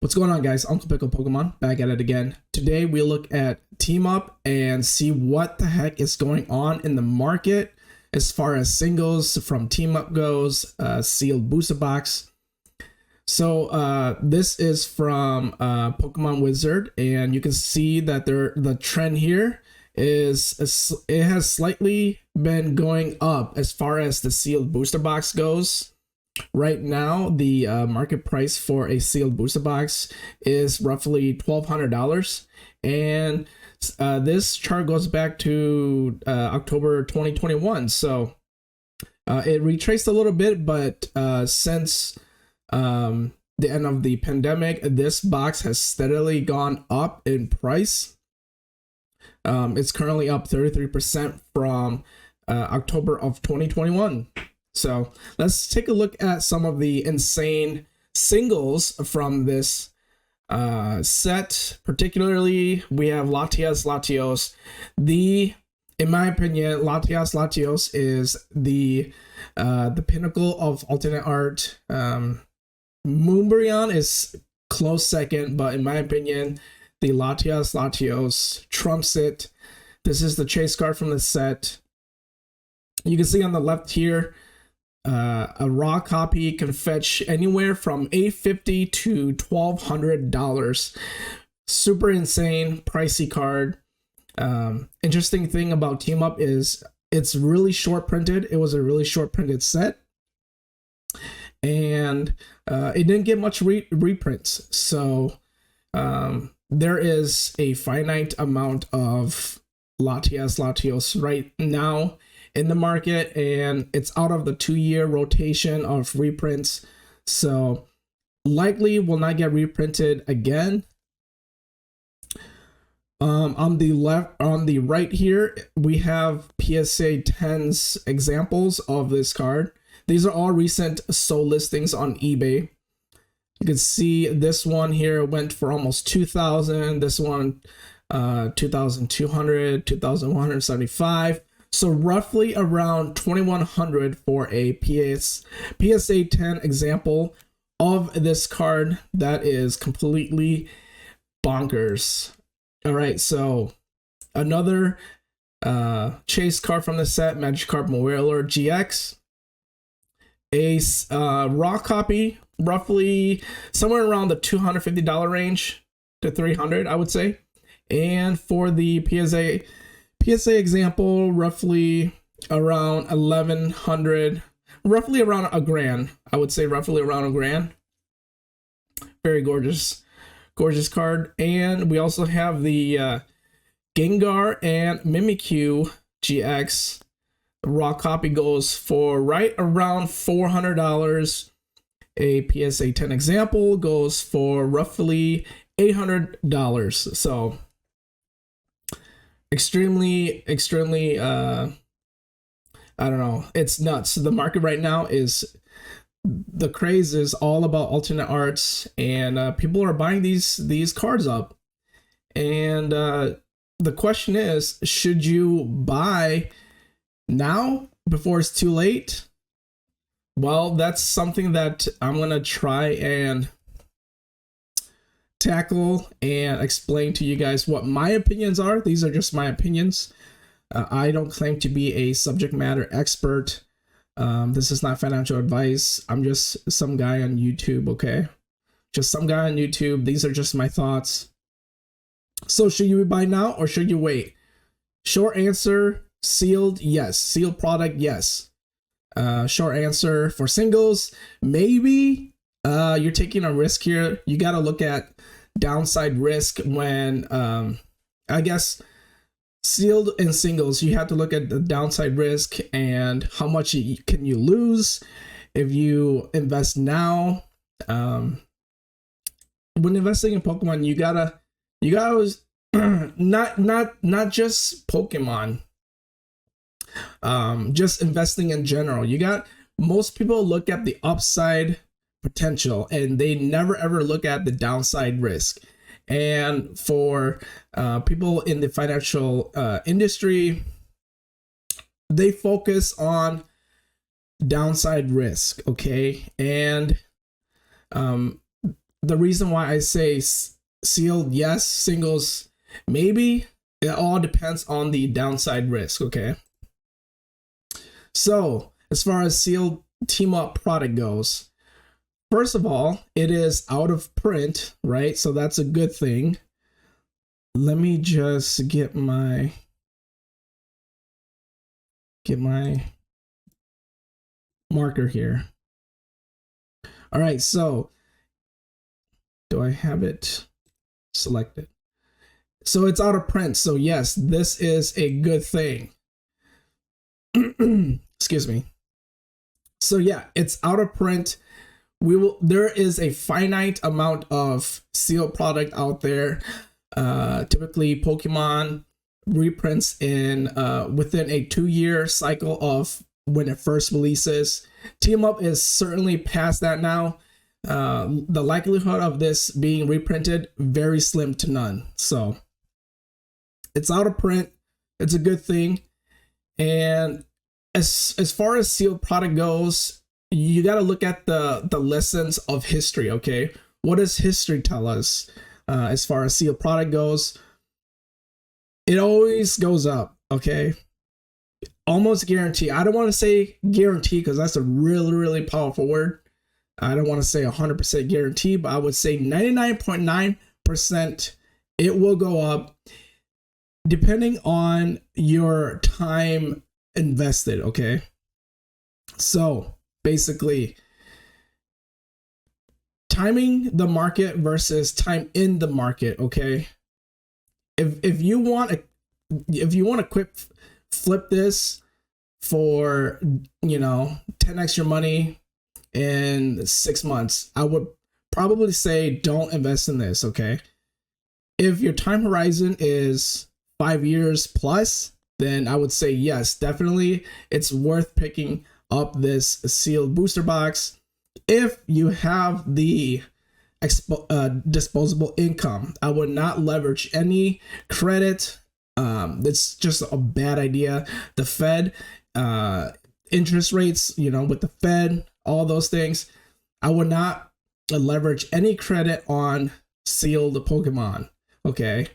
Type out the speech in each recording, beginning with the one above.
What's going on, guys? Uncle Pickle Pokemon back at it again. Today we look at Team Up and see what the heck is going on in the market as far as singles from Team Up goes, sealed booster box. So this is from Pokemon Wizard, and you can see that the trend here is it has slightly been going up as far as the sealed booster box goes. Right now, the market price for a sealed booster box is roughly $1,200, and this chart goes back to October 2021. So it retraced a little bit, but since the end of the pandemic, this box has steadily gone up in price. It's currently up 33% from October of 2021. So let's take a look at some of the insane singles from this set. Particularly, we have Latios. In my opinion, Latios is the pinnacle of alternate art. Moonbreon is close second, but in my opinion, the Latios trumps it. This is the chase card from the set. You can see on the left here, a raw copy can fetch anywhere from $850 to $1,200. Super insane, pricey card. Interesting thing about Team Up is it's really short printed. It was a really short printed set, and it didn't get much reprints. So there is a finite amount of Latios right now in the market, and it's out of the 2-year rotation of reprints, so likely will not get reprinted again. On the right here, we have PSA 10's examples of this card. These are all recent sold listings on eBay. You can see this one here went for almost 2,000. This one 2,200, 2,175. So roughly around 2,100 for a PSA 10 example of this card. That is completely bonkers. All right, so another chase card from the set, Magikarp Moreller GX. A raw copy, roughly somewhere around the $250 range to $300, I would say. And for the PSA example, roughly around 1,100, roughly around a grand. I would say roughly around a grand. Very gorgeous card. And we also have the Gengar and Mimikyu GX. The raw copy goes for right around $400. A PSA 10 example goes for roughly $800. So extremely I don't know, it's nuts. The market right now is, the craze is all about alternate arts, and people are buying these cards up. And the question is, should you buy now before it's too late? Well, that's something that I'm gonna try and tackle and explain to you guys what my opinions are. These are just my opinions. I don't claim to be a subject matter expert. This is not financial advice. I'm just some guy on YouTube, okay? Just some guy on YouTube. These are just my thoughts. So should you buy now or should you wait? Short answer, sealed, yes. Sealed product, yes. Short answer for singles, maybe. You're taking a risk here. You got to look at downside risk when, I guess, sealed and singles, you have to look at the downside risk and how much can you lose if you invest now. When investing in Pokemon, you gotta not just Pokemon, just investing in general. Most people look at the upside potential and they never ever look at the downside risk. And for people in the financial industry, they focus on downside risk, okay? And the reason why I say sealed yes, singles maybe, it all depends on the downside risk. Okay. So as far as sealed team up product goes, first of all, it is out of print, right? So that's a good thing. Let me just get my marker here. All right, so do I have it selected? So it's out of print. So yes, this is a good thing. Excuse me. So yeah, it's out of print. There is a finite amount of sealed product out there. Typically Pokemon reprints in within a 2-year cycle of when it first releases. Team Up is certainly past that now. The likelihood of this being reprinted, very slim to none. So it's out of print. It's a good thing. And as far as sealed product goes, you got to look at the lessons of history. Okay, what does history tell us as far as sealed product goes? It always goes up. Okay, almost guarantee. I don't want to say guarantee because that's a really, really powerful word. I don't want to say 100% guarantee, but I would say 99.9% it will go up depending on your time invested. Okay, so basically timing the market versus time in the market. Okay, if you want to quick flip this for 10x your money in 6 months, I would probably say don't invest in this. Okay, if your time horizon is 5 years plus, then I would say yes, definitely it's worth picking up this sealed booster box if you have the disposable income. I would not leverage any credit. It's just a bad idea. The Fed, interest rates, with the Fed, all those things, I would not leverage any credit on sealed Pokemon. Okay,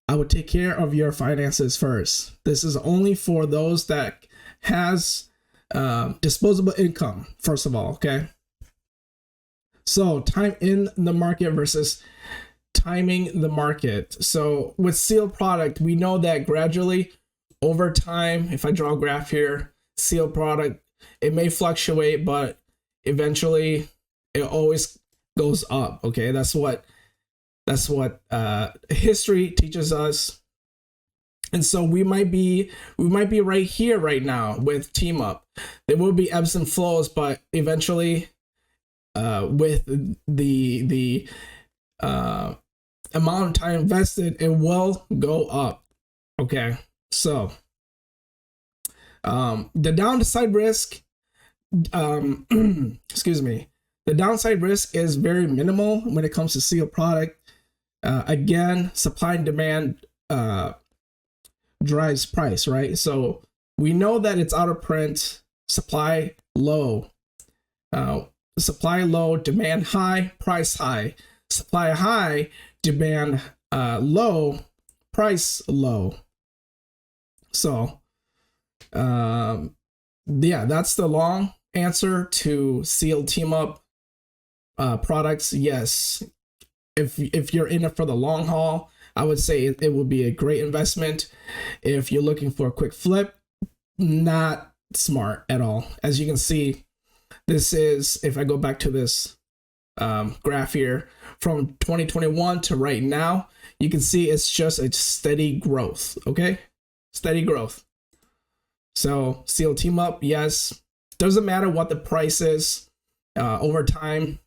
I would take care of your finances first. This is only for those that has disposable income, first of all. Okay, so time in the market versus timing the market. So with sealed product, we know that gradually over time, if I draw a graph here, sealed product, it may fluctuate, but eventually it always goes up. Okay, that's what history teaches us. And so we might be right here right now with Team Up. There will be ebbs and flows, but eventually with the amount of time invested, it will go up. Okay, so the downside risk, excuse me, the downside risk is very minimal when it comes to sealed product. Again, supply and demand drives price, right? So we know that it's out of print, supply low, demand high, price high. Supply high, demand low, price low. So yeah, that's the long answer to sealed Team Up products. Yes, if you're in it for the long haul, I would say it will be a great investment. If you're looking for a quick flip, not smart at all. As you can see, this is, if I go back to this graph here, from 2021 to right now, you can see it's just a steady growth. Okay, steady growth. So sealed Team Up, yes, doesn't matter what the price is over time.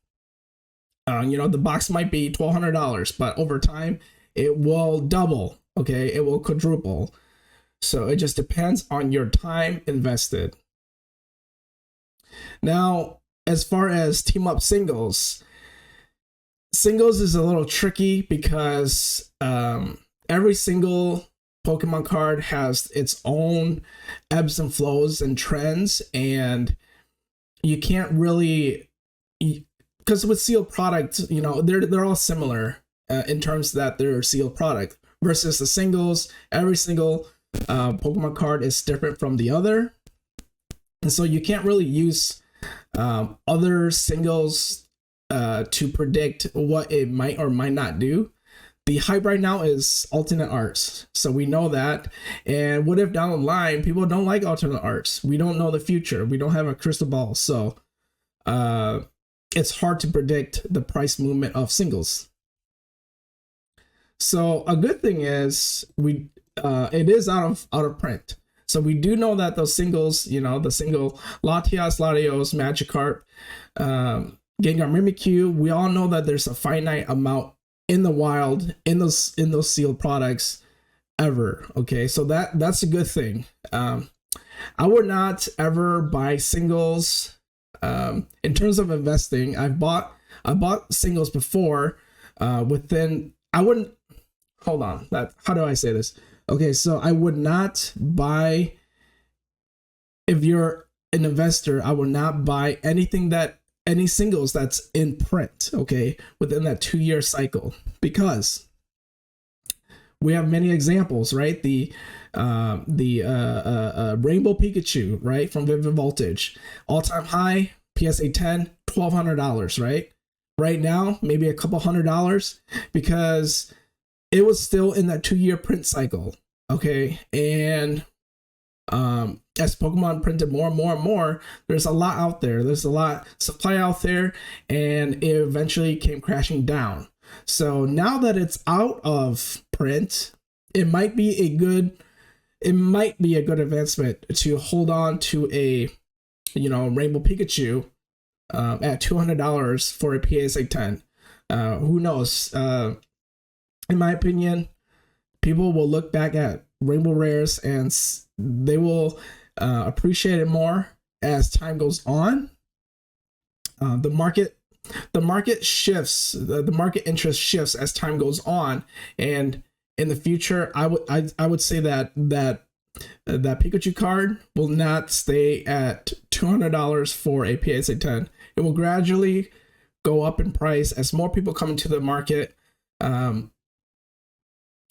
The box might be $1,200, but over time it will double. Okay, it will quadruple. So it just depends on your time invested. Now, as far as Team Up singles is a little tricky because every single Pokemon card has its own ebbs and flows and trends, and you can't really because with sealed products, they're all similar in terms that they're sealed product versus the singles. Every single Pokemon card is different from the other, and so you can't really use other singles to predict what it might or might not do. The hype right now is alternate arts, so we know that. And what if down the line people don't like alternate arts? We don't know the future. We don't have a crystal ball, so it's hard to predict the price movement of singles. So a good thing is it is out of print. So we do know that those singles, the single Latias, Latios, Magikarp, Gengar, Mimikyu, we all know that there's a finite amount in the wild in those sealed products ever. Okay, so that's a good thing. I would not ever buy singles. In terms of investing, I bought singles before. I wouldn't hold on. How do I say this? Okay, so I would not buy, if you're an investor, I would not buy any singles that's in print, okay, within that 2-year cycle, because we have many examples, right? The Rainbow Pikachu, right, from Vivid Voltage, all-time high, PSA 10, $1,200, right? Right now, maybe a couple $100, because it was still in that 2-year print cycle, okay? And as Pokemon printed more and more and more, there's a lot out there. There's a lot supply out there, and it eventually came crashing down. So now that it's out of print, it might be a good advancement to hold on to a Rainbow Pikachu at $200 for a PSA 10. Who knows? In my opinion, people will look back at Rainbow Rares and they will appreciate it more as time goes on. The market shifts. The market interest shifts as time goes on, and in the future, I would say that Pikachu card will not stay at $200 for a PSA 10. It will gradually go up in price as more people come into the market.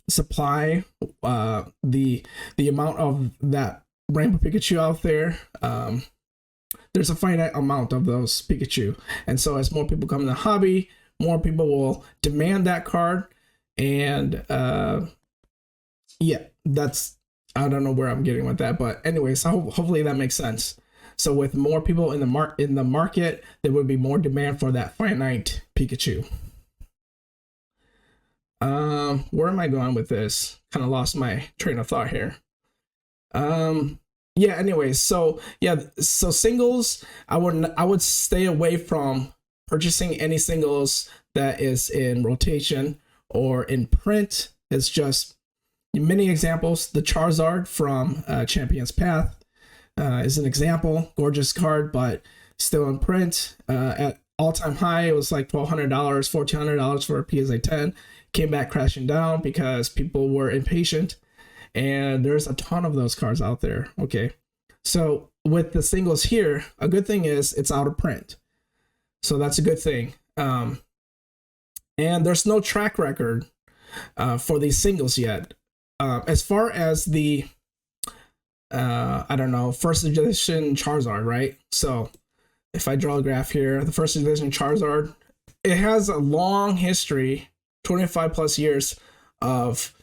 Supply the amount of that Rainbow Pikachu out there. There's a finite amount of those Pikachu, and so as more people come in the hobby, more people will demand that card. And that's, I don't know where I'm getting with that, but anyways, hopefully that makes sense. So with more people in the market, there would be more demand for that finite Pikachu. Where am I going with this? Kind of lost my train of thought here. Anyways, so singles, I would stay away from purchasing any singles that is in rotation or in print. It's just many examples. The Charizard from Champion's Path is an example. Gorgeous card, but still in print. At all-time high, it was like $1,200, $1,400 for a PSA 10. Came back crashing down because people were impatient, and there's a ton of those cards out there. Okay, so with the singles here, a good thing is it's out of print, so that's a good thing. And there's no track record for these singles yet. As far as the first edition Charizard, right? So if I draw a graph here, the first edition Charizard, it has a long history, 25 plus years of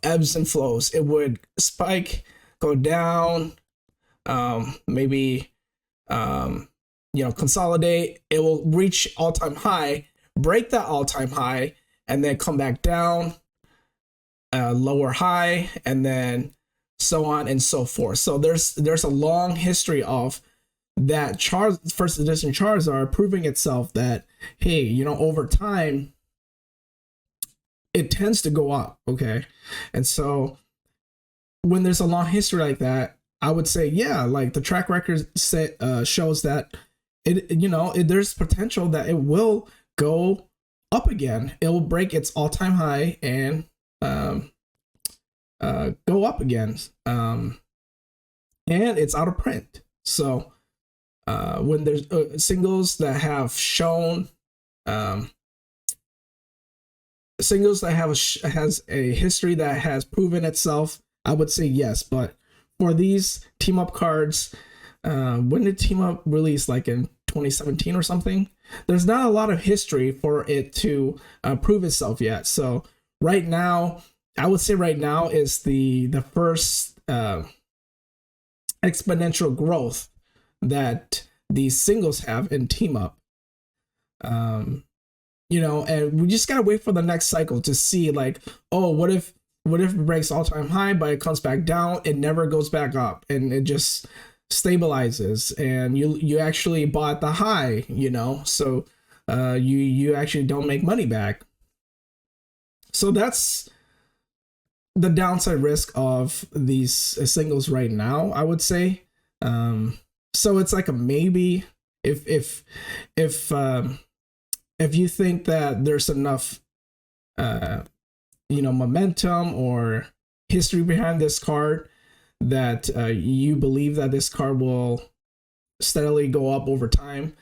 ebbs and flows. It would spike, go down, maybe consolidate. It will reach all-time high, break that all-time high, and then come back down, lower high, and then so on and so forth. So there's a long history of that first edition Charizard proving itself that, hey, over time it tends to go up. Okay, and so when there's a long history like that, I would say, like the track record shows that there's potential that it will go up again. It will break its all-time high and go up again. And it's out of print. So when there's singles that have shown Um, Singles that has a history that has proven itself, I would say yes. But for these team up cards, when did team up release? Like in 2017 or something? There's not a lot of history for it to prove itself yet. So right now, I would say right now is the first exponential growth that these singles have in team up. And we just gotta wait for the next cycle to see, like, oh, what if it breaks all-time high, but it comes back down, it never goes back up, and it just stabilizes, and you actually bought the high, so you actually don't make money back. So that's the downside risk of these singles right now, I would say. So it's like a maybe if you think that there's enough momentum or history behind this card, that you believe that this card will steadily go up over time,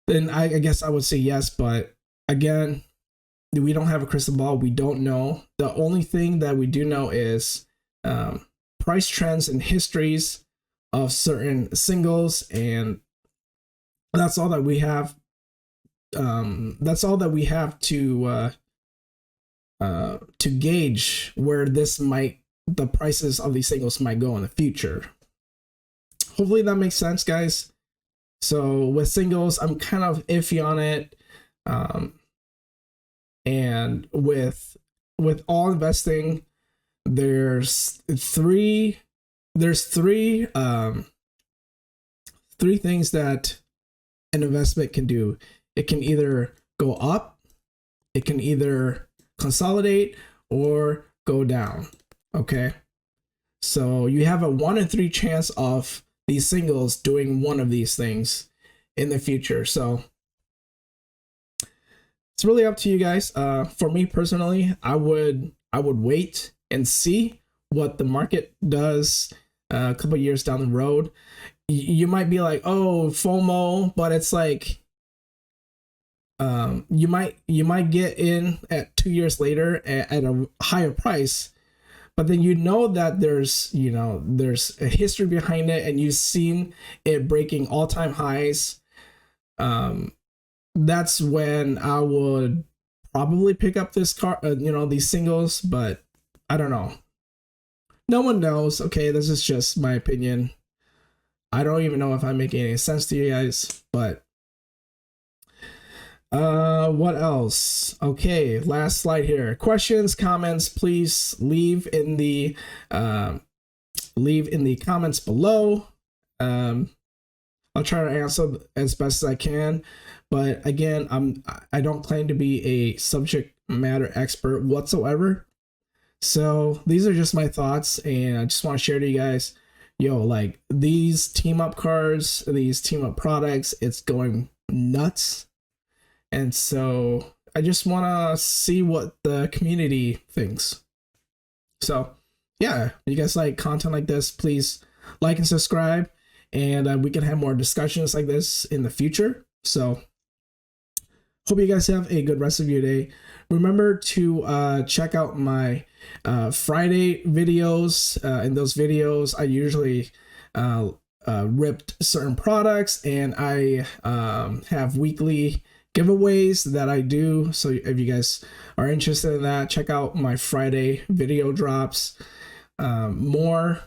then I guess I would say yes. But again, we don't have a crystal ball. We don't know. The only thing that we do know is price trends and histories of certain singles, and that's all that we have. That's all that we have to gauge where the prices of these singles might go in the future. Hopefully that makes sense, guys. So with singles, I'm kind of iffy on it. And with all investing, there's three things that an investment can do. It can either go up, it can either consolidate, or go down. Okay, so you have a 1 in 3 chance of these singles doing one of these things in the future. So it's really up to you guys. For me personally, I would wait and see what the market does a couple years down the road. You might be like, oh, FOMO, but it's like you might get in at 2 years later at a higher price, but then that there's a history behind it, and you've seen it breaking all-time highs. That's when I would probably pick up this car, these singles, but I don't know. No one knows. Okay, this is just my opinion. I don't even know if I'm making any sense to you guys, but what else? Okay, last slide here. Questions, comments, please leave in the comments below. I'll try to answer as best as I can, but again, I don't claim to be a subject matter expert whatsoever. So these are just my thoughts, and I just want to share to you guys, like these team up cards, these team up products, it's going nuts. And so I just want to see what the community thinks. So yeah, if you guys like content like this, please like and subscribe, and we can have more discussions like this in the future. So hope you guys have a good rest of your day. Remember to check out my Friday videos. In those videos, I usually ripped certain products, and I have weekly giveaways that I do. So if you guys are interested in that, check out my Friday video drops. More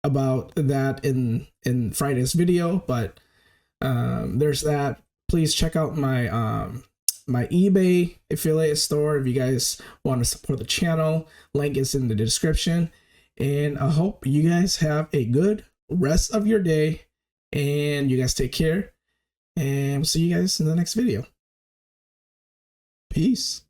about that in Friday's video, but there's that. Please check out my my eBay affiliate store if you guys want to support the channel. Link is in the description, and I hope you guys have a good rest of your day, and you guys take care, and we'll see you guys in the next video. Peace.